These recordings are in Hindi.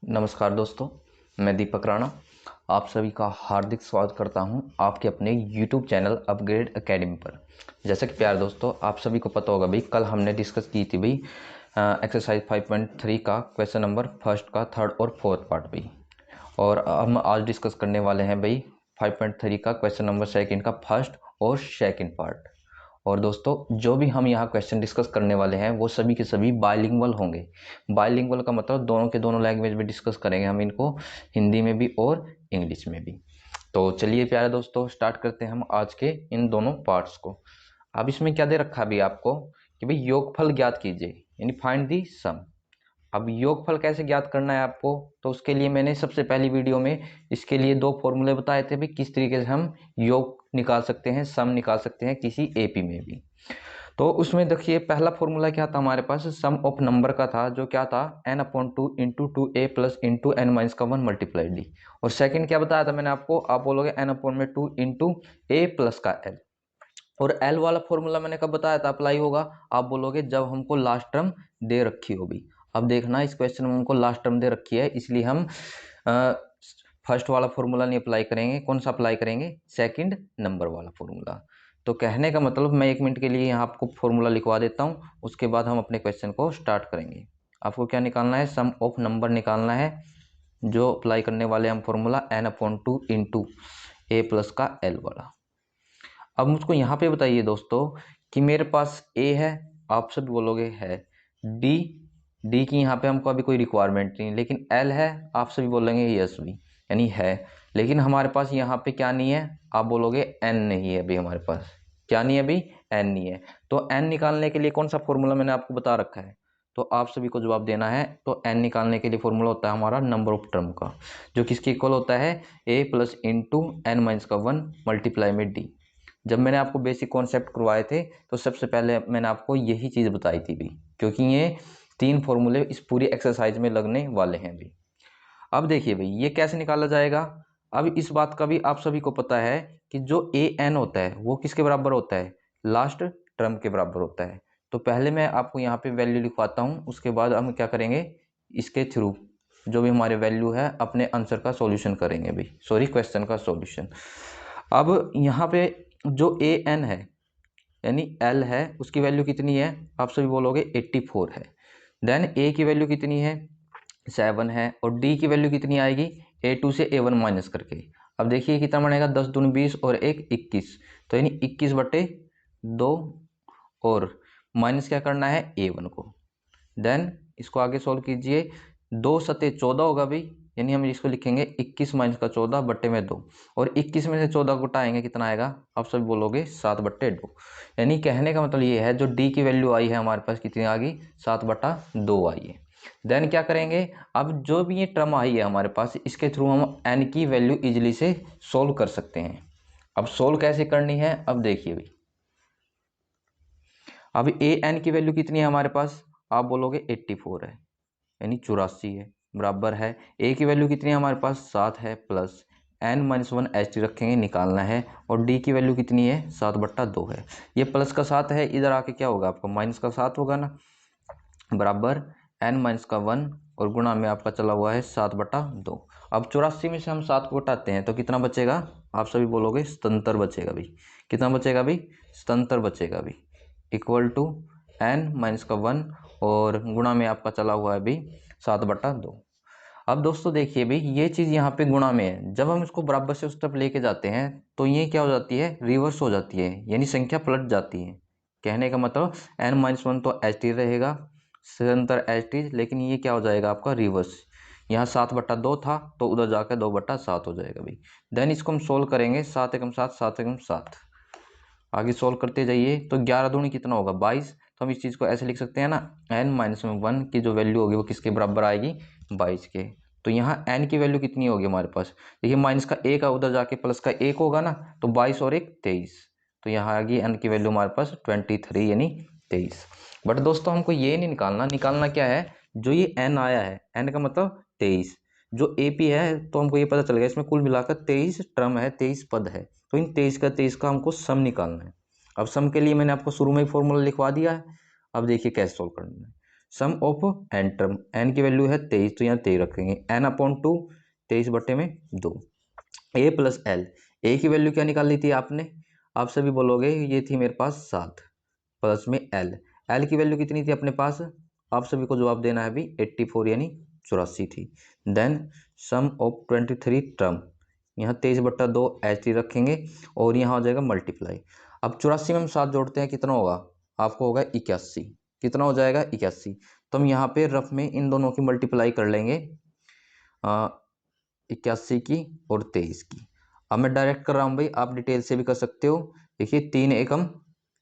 नमस्कार दोस्तों, मैं दीपक राणा आप सभी का हार्दिक स्वागत करता हूं आपके अपने YouTube चैनल अपग्रेड एकेडमी पर। जैसा कि प्यारे दोस्तों, आप सभी को पता होगा भाई, कल हमने डिस्कस की थी भाई एक्सरसाइज 5.3 का क्वेश्चन नंबर फर्स्ट का थर्ड और फोर्थ पार्ट भी, और हम आज डिस्कस करने वाले हैं भाई 5.3 का क्वेश्चन नंबर सेकंड का फर्स्ट और सेकंड पार्ट। और दोस्तों, जो भी हम यहाँ क्वेश्चन डिस्कस करने वाले हैं वो सभी के सभी बायलिंगुअल होंगे। बायलिंगुअल का मतलब दोनों के दोनों लैंग्वेज में डिस्कस करेंगे हम इनको, हिंदी में भी और इंग्लिश में भी। तो चलिए प्यारे दोस्तों, स्टार्ट करते हैं हम आज के इन दोनों पार्ट्स को। अब इसमें क्या दे रखा है अभी आपको कि भाई योगफल ज्ञात कीजिए, यानी फाइंड दी सम। अब योगफल कैसे ज्ञात करना है आपको, तो उसके लिए मैंने सबसे पहली वीडियो में इसके लिए दो फॉर्मूले बताए थे भाई, किस तरीके से हम योग निकाल सकते हैं, सम निकाल सकते हैं किसी एपी में भी। तो उसमें देखिए, पहला फॉर्मूला क्या था हमारे पास, सम ऑफ नंबर का था, जो क्या था n/2 into 2a plus into n-1 multiply D. और सेकंड क्या बताया था मैंने आपको, आप बोलोगे n/2 इंटू a प्लस का l। और l वाला फॉर्मूला मैंने कब बताया था अप्लाई होगा, आप बोलोगे जब हमको लास्ट टर्म दे रखी होगी। अब देखना, इस क्वेश्चन में हमको लास्ट टर्म दे रखी है, इसलिए हम फर्स्ट वाला फॉर्मूला नहीं अप्लाई करेंगे। कौन सा अप्लाई करेंगे? सेकंड नंबर वाला फॉर्मूला। तो कहने का मतलब, मैं 1 मिनट के लिए यहाँ आपको फॉर्मूला लिखवा देता हूँ, उसके बाद हम अपने क्वेश्चन को स्टार्ट करेंगे। आपको क्या निकालना है? सम ऑफ नंबर निकालना है, जो अप्लाई करने वाले हम फॉर्मूला n/2 इंटू ए प्लस का l वाला। अब मुझको यहाँ पे बताइए दोस्तों कि मेरे पास a है, आप सब बोलोगे है, डी की यहाँ पे हमको अभी कोई रिक्वायरमेंट नहीं, लेकिन l है, आप सभी बोलेंगे यस भी, यानी है। लेकिन हमारे पास यहाँ पे क्या नहीं है, आप बोलोगे n नहीं है अभी हमारे पास। क्या नहीं है अभी? n नहीं है। तो n निकालने के लिए कौन सा फॉर्मूला मैंने आपको बता रखा है, तो आप सभी को जवाब देना है। तो n निकालने के लिए फॉर्मूला होता है हमारा नंबर ऑफ टर्म का, जो किसके इक्वल होता है? a plus into n-1 multiply में d। जब मैंने आपको बेसिक कॉन्सेप्ट करवाए थे तो सबसे पहले मैंने आपको यही चीज़ बताई थी भी, क्योंकि ये 3 फॉर्मूले इस पूरी एक्सरसाइज में लगने वाले हैं भी। अब देखिए भाई, ये कैसे निकाला जाएगा। अब इस बात का भी आप सभी को पता है कि जो ए एन होता है वो किसके बराबर होता है? लास्ट टर्म के बराबर होता है। तो पहले मैं आपको यहाँ पे वैल्यू लिखवाता हूँ, उसके बाद हम क्या करेंगे, इसके थ्रू जो भी हमारे वैल्यू है अपने आंसर का सॉल्यूशन करेंगे भाई, सॉरी क्वेश्चन का सॉल्यूशन। अब यहाँ पे जो ए एन है यानी एल है, उसकी वैल्यू कितनी है? आप सभी बोलोगे 84 है। देन ए की वैल्यू कितनी है? 7 है। और डी की वैल्यू कितनी आएगी? A2 से A1 माइनस करके। अब देखिए कितना बनेगा, 10 दूनी 20 और 1 21, तो यानी 21/2, और माइनस क्या करना है? A1 को। देन इसको आगे सोल्व कीजिए, 2 सते 14 होगा भाई, यानी हम इसको लिखेंगे 21 माइनस का 14/2, और 21 में से 14 को घटाएंगे, कितना आएगा? आप सब बोलोगे 7/2। यानी कहने का मतलब ये है, जो डी की वैल्यू आई है हमारे पास कितनी आ गई? 7/2 आई है। देन क्या करेंगे, अब जो भी ये टर्म आई है हमारे पास, इसके थ्रू हम एन की वैल्यू इजिली से सोल्व कर सकते हैं। अब सोल्व कैसे करनी है, अब देखिए भाई। अब ए एन की वैल्यू कितनी है हमारे पास? आप बोलोगे 84 है, यानी 84 है, बराबर है। ए की वैल्यू कितनी है हमारे पास? 7 है, प्लस n-1 एच टी रखेंगे, निकालना है। और डी की वैल्यू कितनी है? 7/2 है। ये प्लस का 7 है, इधर आके क्या होगा आपका? माइनस का 7 होगा ना, बराबर n-1 और गुणा में आपका चला हुआ है 7/2। अब 84 में से हम 7 को घटाते हैं तो कितना बचेगा? आप सभी बोलोगे 77 बचेगा भाई। कितना बचेगा भाई? 77 बचेगा भाई, इक्वल टू n-1 और गुणा में आपका चला हुआ है भाई 7/2। अब दोस्तों देखिए भाई, ये चीज़ यहाँ पे गुणा में है, जब हम इसको बराबर से उस तरफ लेके जाते हैं तो ये क्या हो जाती है? रिवर्स हो जाती है, यानी संख्या पलट जाती है। कहने का मतलब n-1 तो एच टी रहेगा, सदंतर एच टी, लेकिन ये क्या हो जाएगा आपका? रिवर्स। यहाँ 7/2 था तो उधर जाकर 2/7 हो जाएगा भाई। देन इसको हम सोल्व करेंगे, 7 एकम 7, 7 एकम 7, आगे सोल्व करते जाइए तो 11 दूनी कितना होगा? 22। तो हम इस चीज़ को ऐसे लिख सकते हैं ना, n-1 की जो वैल्यू होगी वो किसके बराबर आएगी? 22 के। तो यहाँ n की वैल्यू कितनी होगी हमारे पास? देखिए माइनस का 1 का उधर जाके प्लस का 1 होगा ना, तो 22 और 1 23, तो यहाँ आ गई n की वैल्यू हमारे पास 23 यानी 23। बट दोस्तों हमको ये नहीं निकालना, निकालना क्या है? जो ये n आया है, n का मतलब 23, जो ए पी है, तो हमको ये पता चल गया इसमें कुल मिलाकर 23 टर्म है, 23 पद है। तो इन 23 का हमको सम निकालना है। अब सम के लिए मैंने आपको शुरू में ही फॉर्मूला लिखवा दिया है। अब देखिए कैसे सोल्व करना है। सम ऑफ एन टर्म, एन की वैल्यू है 23 तो यहाँ 23 रखेंगे, एन अपॉन 2 23 बटे में 2, ए प्लस एल, ए की वैल्यू क्या निकाल ली थी आपने, आप सभी बोलोगे ये थी मेरे पास 7 प्लस में एल, एल की वैल्यू कितनी थी अपने पास, आप सभी को जवाब देना है अभी 84 यानी 84 थी। देन सम ऑफ 23 टर्म, यहाँ 23/2 एच टी रखेंगे और यहाँ हो जाएगा मल्टीप्लाई। अब 84 में हम 7 जोड़ते हैं कितना होगा, आपको होगा 81, कितना हो जाएगा 81, तो हम यहाँ पे रफ में इन दोनों की मल्टीप्लाई कर लेंगे 81 की और 23 की। अब मैं डायरेक्ट कर रहा हूँ भाई, आप डिटेल से भी कर सकते हो। देखिए 3 एकम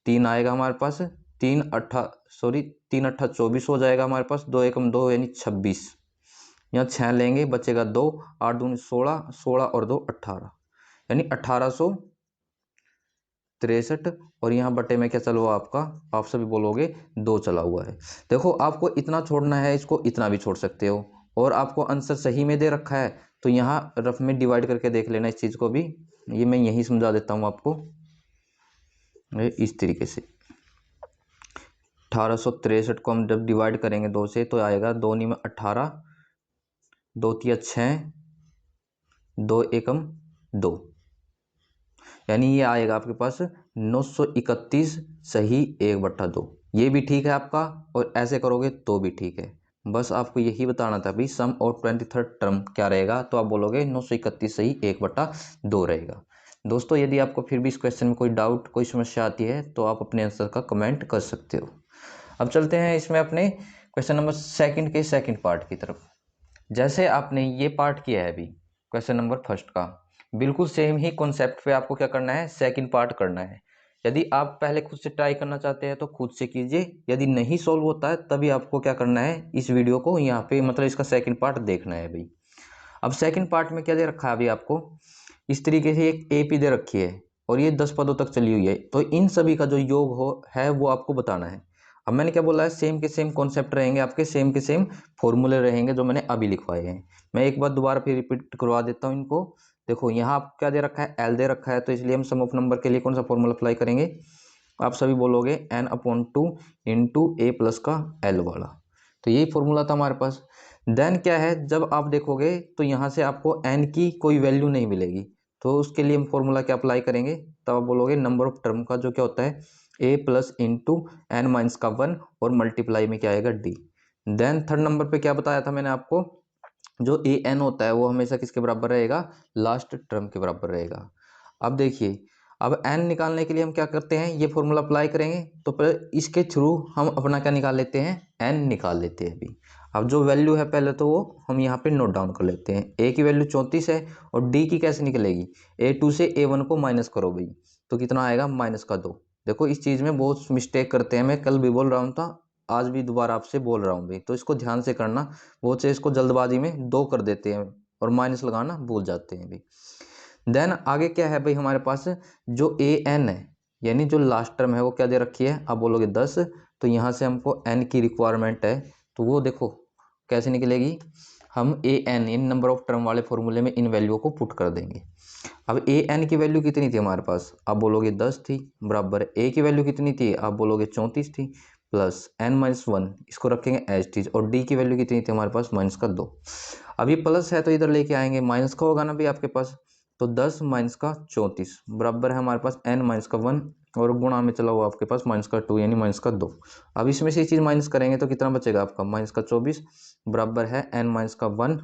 3 आएगा हमारे पास, 3 अट्ठा 24 हो जाएगा हमारे पास, 2 एकम 2 यानी 26, यहाँ 6 लेंगे बचेगा 2, 8 दूनी 16, 16 और 2 18 यानी 1863, और यहाँ बटे में क्या चला हुआ आपका, आप सभी बोलोगे 2 चला हुआ है। देखो आपको इतना छोड़ना है, इसको इतना भी छोड़ सकते हो, और आपको आंसर सही में दे रखा है तो यहाँ रफ में डिवाइड करके देख लेना इस चीज़ को भी, ये मैं यही समझा देता हूँ आपको इस तरीके से। 1863 को हम जब डिवाइड करेंगे 2 से तो आएगा 2 नी में 18, 2 तिया 6, 2 एकम 2, यानी ये आएगा आपके पास 931 सही 1/2। ये भी ठीक है आपका, और ऐसे करोगे तो भी ठीक है, बस आपको यही बताना था भाई सम और 23rd टर्म क्या रहेगा, तो आप बोलोगे 931 सही 1/2 रहेगा। दोस्तों यदि आपको फिर भी इस क्वेश्चन में कोई डाउट कोई समस्या आती है तो आप अपने आंसर का कमेंट कर सकते हो। अब चलते हैं इसमें अपने क्वेश्चन नंबर सेकंड के सेकंड पार्ट की तरफ। जैसे आपने ये पार्ट किया है अभी क्वेश्चन नंबर फर्स्ट का, बिल्कुल सेम ही कॉन्सेप्ट पे आपको क्या करना है, सेकंड पार्ट करना है। यदि आप पहले खुद से ट्राई करना चाहते हैं तो खुद से कीजिए, यदि नहीं सॉल्व होता है तभी आपको क्या करना है, इस वीडियो को यहाँ पे मतलब इसका सेकंड पार्ट देखना है भाई। अब सेकंड पार्ट में क्या दे रखा है अभी आपको, इस तरीके से एक एपी दे रखी है और ये 10 पदों तक चली हुई है, तो इन सभी का जो योग है वो आपको बताना है। अब मैंने क्या बोला है, सेम के सेम कॉन्सेप्ट रहेंगे आपके, सेम के सेम फॉर्मूले रहेंगे जो मैंने अभी लिखवाए हैं। मैं एक बार दोबारा फिर रिपीट करवा देता हूँ इनको। देखो यहाँ आप क्या दे रखा है, एल दे रखा है, तो इसलिए हम सम ऑफ नंबर के लिए कौन सा फॉर्मूला अप्लाई करेंगे, आप सभी बोलोगे n/2 इंटू ए प्लस का एल वाला, तो यही फॉर्मूला था हमारे पास। देन क्या है, जब आप देखोगे तो यहाँ से आपको n की कोई वैल्यू नहीं मिलेगी, तो उसके लिए हम फॉर्मूला क्या अप्लाई करेंगे, तब आप बोलोगे नंबर ऑफ टर्म का जो क्या होता है a plus into n minus का 1 और मल्टीप्लाई में क्या आएगा d। देन थर्ड नंबर पे क्या बताया था मैंने आपको, जो ए एन होता है वो हमेशा किसके बराबर रहेगा, लास्ट टर्म के बराबर रहेगा। अब देखिए, अब n निकालने के लिए हम क्या करते हैं, ये फॉर्मूला अप्लाई करेंगे, तो पहले इसके थ्रू हम अपना क्या निकाल लेते हैं, n निकाल लेते हैं अभी। अब जो वैल्यू है पहले तो वो हम यहाँ पे नोट डाउन कर लेते हैं, a की वैल्यू 34 है और d की कैसे निकलेगी, a2 से a1 को माइनस करो भाई, तो कितना आएगा -2। देखो इस चीज़ में बहुत मिस्टेक करते हैं, मैं कल भी बोल रहा हूँ था, आज भी दोबारा आपसे बोल रहा हूँ भाई, तो इसको ध्यान से करना। बहुत से इसको जल्दबाजी में 2 कर देते हैं और माइनस लगाना भूल जाते हैं भाई। देन आगे क्या है भाई हमारे पास, जो ए एन है यानी जो लास्ट टर्म है वो क्या दे रखी है, आप बोलोगे 10, तो यहाँ से हमको एन की रिक्वायरमेंट है, तो वो देखो कैसे निकलेगी, हम A N in number of term वाले फॉर्मूले में इन वैल्यू को पुट कर देंगे। अब ए एन की वैल्यू कितनी थी हमारे पास, आप बोलोगे 10 थी, बराबर ए की वैल्यू कितनी थी, आप बोलोगे 34 थी, प्लस n-1 इसको रखेंगे एज टीज, और डी की वैल्यू कितनी थी हमारे पास -2। अब ये प्लस है तो इधर लेके आएंगे, माइनस का होगा ना भी आपके पास, तो 10 - 34 बराबर है हमारे पास n-1 और गुणा में चला हुआ आपके पास -2 यानी -2। अब इसमें से ये चीज़ माइनस करेंगे तो कितना बचेगा आपका, -24 बराबर है n-1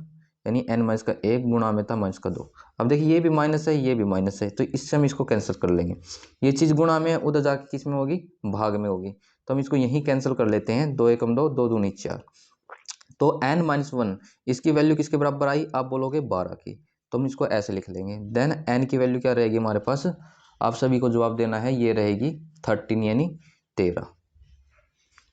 यानी n-1 गुणा में था -2। अब देखिए ये भी माइनस है ये भी माइनस है, तो इससे हम इसको कैंसिल कर लेंगे, ये चीज़ गुणा में उधर जाके किस में होगी, भाग में होगी, तो हम इसको यहीं कैंसिल कर लेते हैं, 2 एकम 2, 2 दूनी 4, तो n-1 इसकी वैल्यू किसके बराबर आई, आप बोलोगे 12 की, तो हम इसको ऐसे लिख लेंगे। देन n की वैल्यू क्या रहेगी हमारे पास, आप सभी को जवाब देना है, ये रहेगी 13 यानी 13।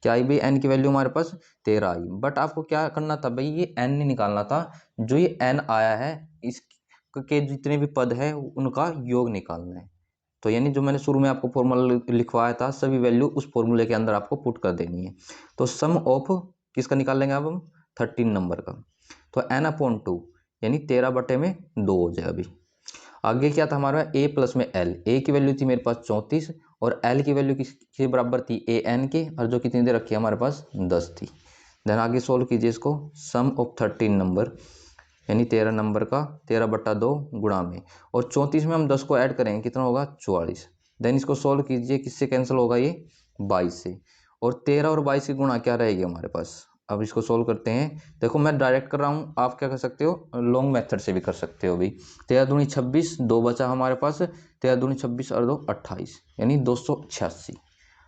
क्या आई भाई, n की वैल्यू हमारे पास 13 आई, बट आपको क्या करना था भाई, ये n नहीं निकालना था, जो ये n आया है इसके जितने भी पद है उनका योग निकालना है। तो यानी जो मैंने शुरू में आपको फॉर्मूला लिखवाया था, सभी वैल्यू उस फॉर्मूले के अंदर आपको पुट कर देनी है। तो सम ऑफ किसका निकाल लेंगे अब हम, 13 नंबर का, तो n/2 यानी 13 बटे में 2 हो जाए। अभी आगे क्या था हमारा, a प्लस में l, a की वैल्यू थी मेरे पास 34 और l की वैल्यू किसके बराबर थी, a n के, और जो कितनी दे रखी है हमारे पास 10 थी। देन आगे सोल्व कीजिए इसको, सम ऑफ 13 नंबर यानी 13 नंबर का 13/2 गुणा में, और 34 में हम 10 को ऐड करेंगे कितना होगा 44। देन इसको सोल्व कीजिए, किससे कैंसिल होगा ये 22 से, और 13 और 22 की गुणा क्या रहेगी हमारे पास। अब इसको सोल्व करते हैं, देखो मैं डायरेक्ट कर रहा हूँ, आप क्या कर सकते हो लॉन्ग मेथड से भी कर सकते हो भाई। 13 दूनी 26, 2 बचा हमारे पास, 13 दूनी 26 और 2 28 यानी 286।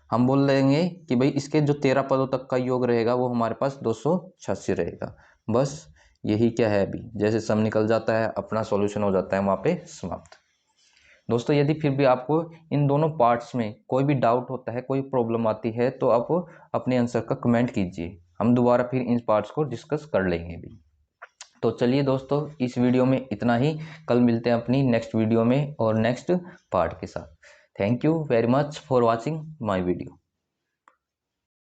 हम बोल लेंगे कि भाई इसके जो 13 पदों तक का योग रहेगा वो हमारे पास 286 रहेगा। बस यही क्या है, अभी जैसे सम निकल जाता है अपना सॉल्यूशन हो जाता है वहाँ पे समाप्त। दोस्तों यदि फिर भी आपको इन दोनों पार्ट्स में कोई भी डाउट होता है, कोई प्रॉब्लम आती है, तो आप अपने आंसर का कमेंट कीजिए, हम दोबारा फिर इन पार्ट्स को डिस्कस कर लेंगे भी। तो चलिए दोस्तों इस वीडियो में इतना ही, कल मिलते हैं अपनी नेक्स्ट वीडियो में और नेक्स्ट पार्ट के साथ। Thank you very much for watching my video.